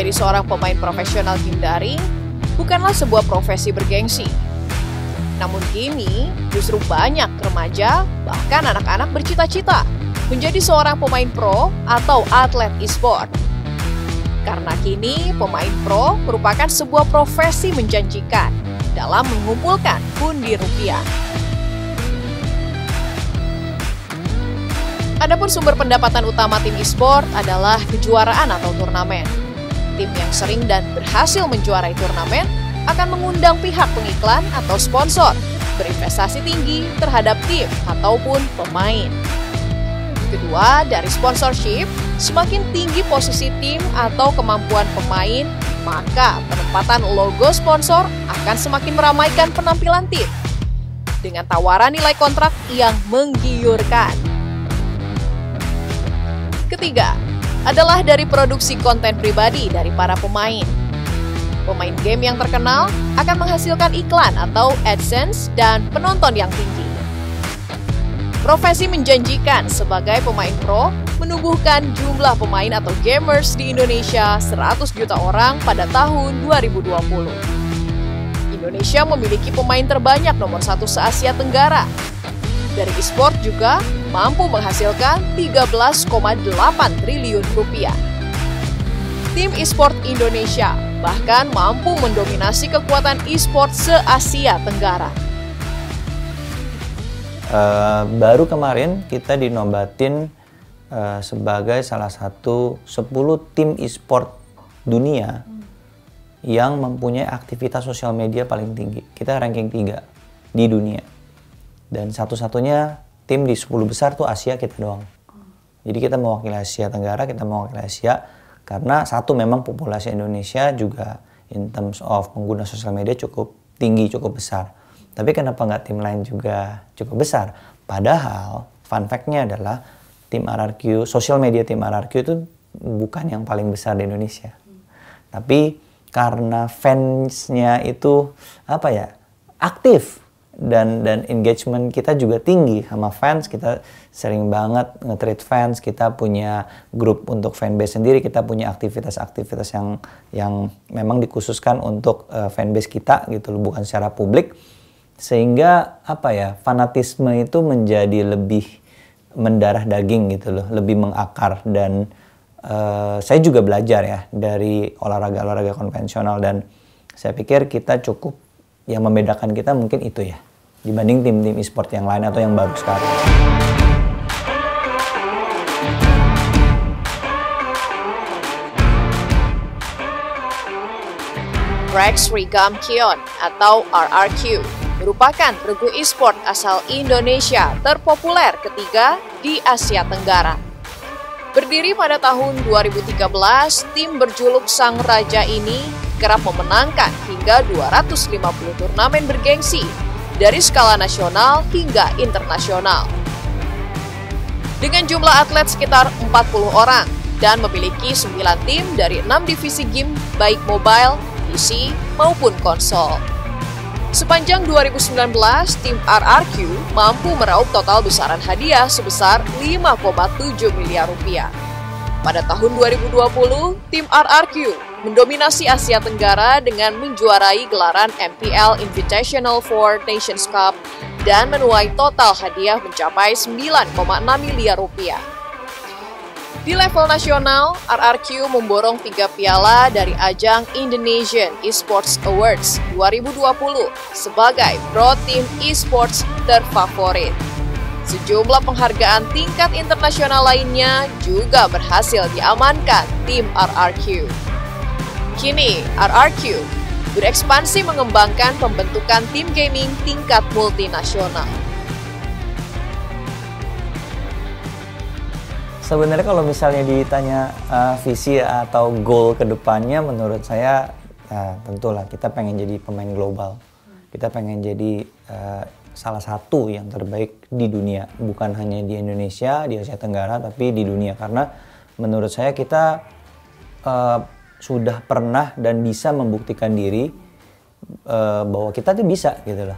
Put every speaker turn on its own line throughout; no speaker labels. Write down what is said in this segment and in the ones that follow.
menjadi seorang pemain profesional game daring bukanlah sebuah profesi bergengsi. Namun kini, justru banyak remaja, bahkan anak-anak bercita-cita menjadi seorang pemain pro atau atlet e-sport. Karena kini, pemain pro merupakan sebuah profesi menjanjikan dalam mengumpulkan pundi rupiah. Adapun sumber pendapatan utama tim e-sport adalah kejuaraan atau turnamen. Tim yang sering dan berhasil menjuarai turnamen akan mengundang pihak pengiklan atau sponsor berinvestasi tinggi terhadap tim ataupun pemain. Kedua, dari sponsorship, semakin tinggi posisi tim atau kemampuan pemain, maka penempatan logo sponsor akan semakin meramaikan penampilan tim dengan tawaran nilai kontrak yang menggiurkan. Ketiga, adalah dari produksi konten pribadi dari para pemain. Pemain game yang terkenal akan menghasilkan iklan atau AdSense dan penonton yang tinggi. Profesi menjanjikan sebagai pemain pro menumbuhkan jumlah pemain atau gamers di Indonesia 100 juta orang pada tahun 2020. Indonesia memiliki pemain terbanyak nomor 1 se-Asia Tenggara. Dari e-sport juga mampu menghasilkan 13,8 triliun rupiah. Tim e-sport Indonesia bahkan mampu mendominasi kekuatan e-sport se-Asia Tenggara.
Baru kemarin kita dinobatin sebagai salah satu 10 tim e-sport dunia yang mempunyai aktivitas sosial media paling tinggi. Kita ranking 3 di dunia. Dan satu-satunya tim di 10 besar tuh Asia kita doang. Jadi kita mewakili Asia Tenggara, kita mewakili Asia. Karena satu, memang populasi Indonesia juga in terms of pengguna sosial media cukup tinggi, cukup besar. Tapi kenapa nggak tim lain juga cukup besar? Padahal fun fact-nya adalah tim RRQ, sosial media tim RRQ itu bukan yang paling besar di Indonesia. Tapi karena fans-nya itu aktif dan engagement kita juga tinggi sama fans, kita sering banget nge-treat fans, kita punya grup untuk fanbase sendiri, kita punya aktivitas-aktivitas yang memang dikhususkan untuk fanbase kita gitu loh, bukan secara publik. Sehingga fanatisme itu menjadi lebih mendarah daging gitu loh, lebih mengakar. Dan saya juga belajar ya dari olahraga-olahraga konvensional, dan saya pikir kita cukup, yang membedakan kita mungkin itu ya, dibanding tim-tim e-sport yang lain atau yang baru sekarang.
Rex Rigam Kion atau RRQ merupakan regu e-sport asal Indonesia terpopuler ketiga di Asia Tenggara. Berdiri pada tahun 2013, tim berjuluk Sang Raja ini kerap memenangkan hingga 250 turnamen bergengsi dari skala nasional hingga internasional. Dengan jumlah atlet sekitar 40 orang dan memiliki 9 tim dari 6 divisi game baik mobile, PC, maupun konsol. Sepanjang 2019, tim RRQ mampu meraup total besaran hadiah sebesar 5,7 miliar rupiah. Pada tahun 2020, tim RRQ mendominasi Asia Tenggara dengan menjuarai gelaran MPL Invitational 4 Nations Cup dan menuai total hadiah mencapai 9,6 miliar rupiah. Di level nasional, RRQ memborong 3 piala dari ajang Indonesian Esports Awards 2020 sebagai Pro Team Esports terfavorit. Sejumlah penghargaan tingkat internasional lainnya juga berhasil diamankan tim RRQ. Kini, RRQ berekspansi mengembangkan pembentukan tim gaming tingkat multinasional.
Sebenarnya kalau misalnya ditanya visi atau goal ke depannya, menurut saya tentulah kita pengen jadi pemain global. Kita pengen jadi salah satu yang terbaik di dunia, bukan hanya di Indonesia, di Asia Tenggara, tapi di dunia. Karena menurut saya kita sudah pernah dan bisa membuktikan diri bahwa kita tuh bisa gitu loh.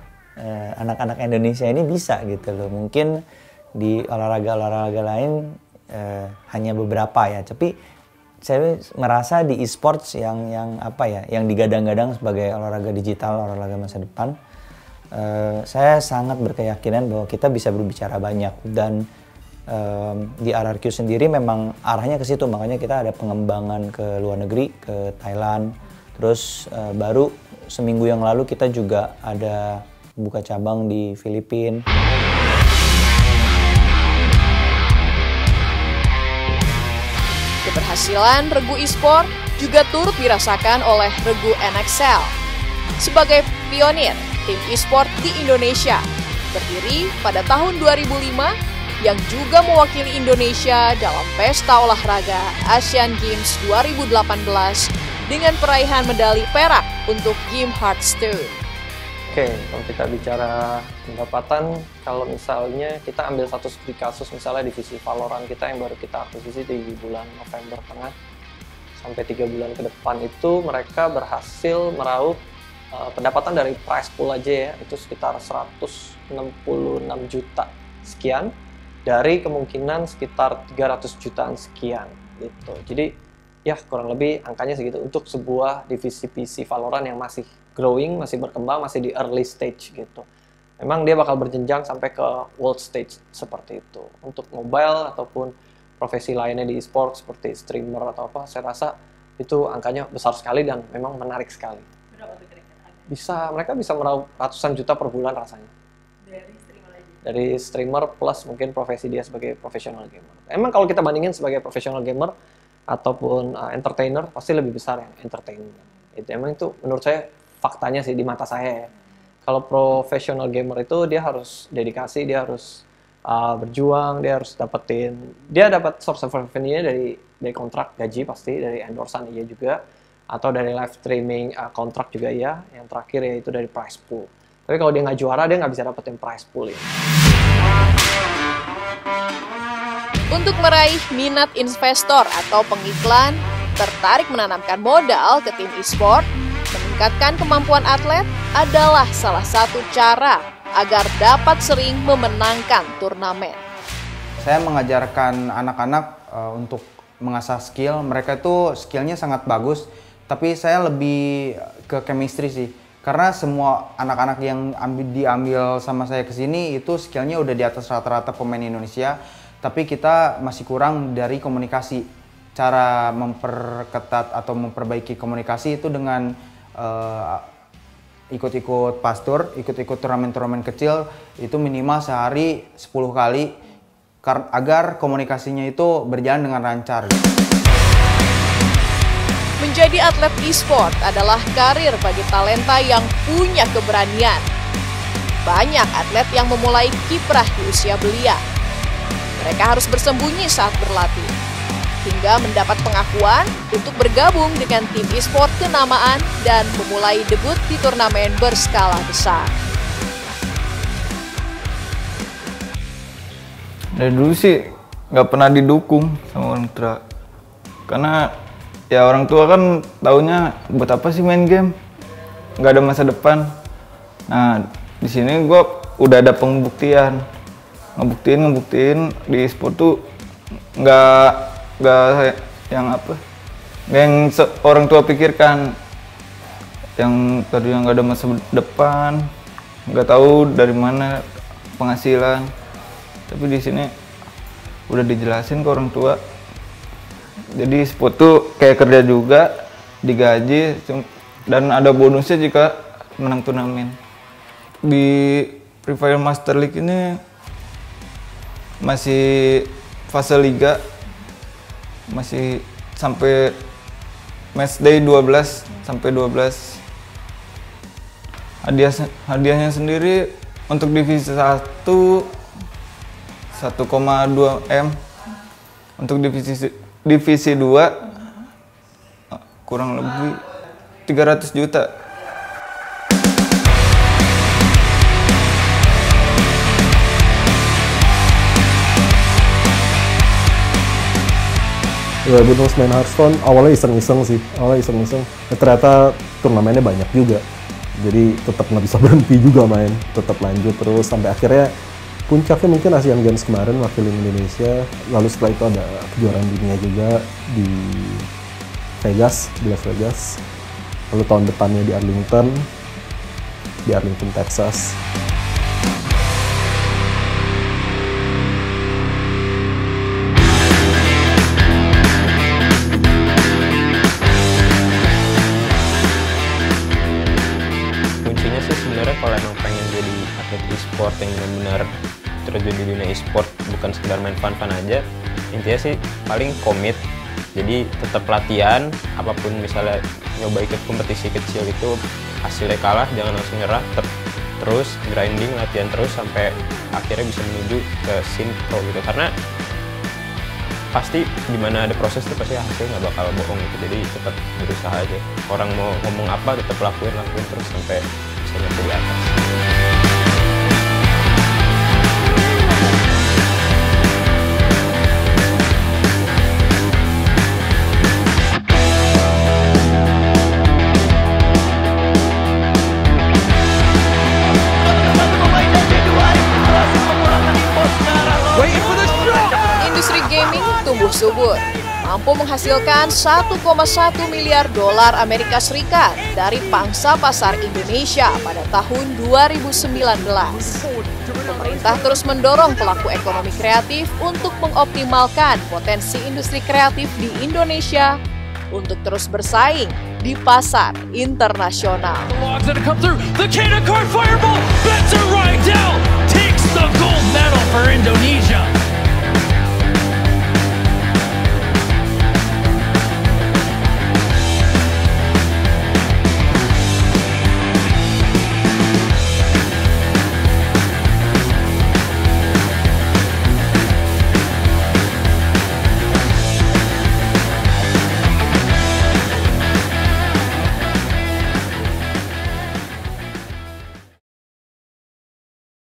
Anak-anak Indonesia ini bisa gitu loh. Mungkin di olahraga-olahraga lain hanya beberapa ya, tapi saya merasa di e-sports yang apa ya, yang digadang-gadang sebagai olahraga digital, olahraga masa depan, saya sangat berkeyakinan bahwa kita bisa berbicara banyak. Dan di RRQ sendiri memang arahnya ke situ, makanya kita ada pengembangan ke luar negeri, ke Thailand. Terus baru seminggu yang lalu kita juga ada buka cabang di Filipina.
Keberhasilan Regu Esport juga turut dirasakan oleh Regu NXL. Sebagai pionir tim e-sport di Indonesia, berdiri pada tahun 2005, yang juga mewakili Indonesia dalam pesta olahraga Asian Games 2018 dengan peraihan medali perak untuk game Hearthstone.
Oke, kalau kita bicara pendapatan, kalau misalnya kita ambil satu studi kasus, misalnya divisi Valorant kita yang baru kita akuisisi di bulan November tengah, sampai 3 bulan ke depan itu mereka berhasil meraup pendapatan dari prize pool aja ya, itu sekitar 166 juta sekian, dari kemungkinan sekitar 300 jutaan sekian gitu. Jadi ya kurang lebih angkanya segitu untuk sebuah divisi PC Valorant yang masih growing, masih berkembang, masih di early stage gitu. Memang dia bakal berjenjang sampai ke world stage seperti itu. Untuk mobile ataupun profesi lainnya di e-sport seperti streamer atau apa, saya rasa itu angkanya besar sekali dan memang menarik sekali. Mereka bisa meraup ratusan juta per bulan rasanya. Dari streamer aja? Dari streamer plus mungkin profesi dia sebagai professional gamer. Emang kalau kita bandingin sebagai professional gamer ataupun entertainer, pasti lebih besar yang entertainment. Itu emang itu menurut saya faktanya sih di mata saya ya. Kalau professional gamer itu dia harus dedikasi, dia harus berjuang, dia harus dia dapat source of revenue-nya dari kontrak gaji pasti, dari endorsan iya juga, atau dari live streaming kontrak juga iya, yang terakhir yaitu dari prize pool. Tapi kalau dia nggak juara, dia nggak bisa dapetin prize pool ya.
Untuk meraih minat investor atau pengiklan, tertarik menanamkan modal ke tim e-sport, meningkatkan kemampuan atlet adalah salah satu cara agar dapat sering memenangkan turnamen.
Saya mengajarkan anak-anak untuk mengasah skill. Mereka itu skillnya sangat bagus, tapi saya lebih ke chemistry sih. Karena semua anak-anak yang diambil sama saya ke sini itu skillnya udah di atas rata-rata pemain Indonesia, tapi kita masih kurang dari komunikasi. Cara memperketat atau memperbaiki komunikasi itu dengan ikut-ikut pastur, ikut-ikut turnamen-turnamen kecil, itu minimal sehari 10 kali agar komunikasinya itu berjalan dengan lancar.
Menjadi atlet e-sport adalah karir bagi talenta yang punya keberanian. Banyak atlet yang memulai kiprah di usia belia. Mereka harus bersembunyi saat berlatih, hingga mendapat pengakuan untuk bergabung dengan tim e-sport kenamaan dan memulai debut di turnamen berskala besar.
Dari dulu sih nggak pernah didukung sama orang tua, karena ya orang tua kan taunya buat apa sih main game, nggak ada masa depan. Nah di sini gue udah ada pembuktian, ngebuktiin di e-sport tuh nggak yang apa, yang orang tua pikirkan, yang tadi yang nggak ada masa depan, nggak tahu dari mana penghasilan. Tapi di sini udah dijelasin ke orang tua. Jadi sport tuh kayak kerja juga, digaji, dan ada bonusnya jika menang turnamen. Di Free Fire Master League ini masih fase liga, masih sampai match day 12 sampai 12. Hadiahnya sendiri untuk divisi 1 1,2 M, untuk divisi 2 kurang lebih 300 juta.
Ya, terus main Hearthstone awalnya iseng-iseng sih, ternyata turnamennya banyak juga, jadi tetap nggak bisa berhenti juga main, tetap lanjut terus sampai akhirnya Puncaknya mungkin Asian Games kemarin wakilin Indonesia, lalu setelah itu ada kejuaraan dunia juga di Las Vegas, lalu tahun depannya di Arlington, Texas.
Kuncinya sih sebenarnya kalau emang pengen jadi atlet e-sport yang benar-benar terjun di dunia e-sport, bukan sekedar main fun-fun aja, intinya sih paling komit. Jadi tetap latihan, apapun misalnya nyoba ikut kompetisi kecil itu hasilnya kalah, jangan langsung nyerah, terus grinding, latihan terus sampai akhirnya bisa menuju ke scene pro gitu. Karena pasti dimana ada proses itu pasti hasilnya nggak bakal bohong gitu. Jadi tetap berusaha aja. Orang mau ngomong apa tetap lakuin terus sampai bisa nyampe di atas.
Industri gaming tumbuh subur, mampu menghasilkan 1,1 miliar dolar Amerika Serikat dari pangsa pasar Indonesia pada tahun 2019. Pemerintah terus mendorong pelaku ekonomi kreatif untuk mengoptimalkan potensi industri kreatif di Indonesia untuk terus bersaing di pasar internasional.
The Kana Card Fireball, Benson right down.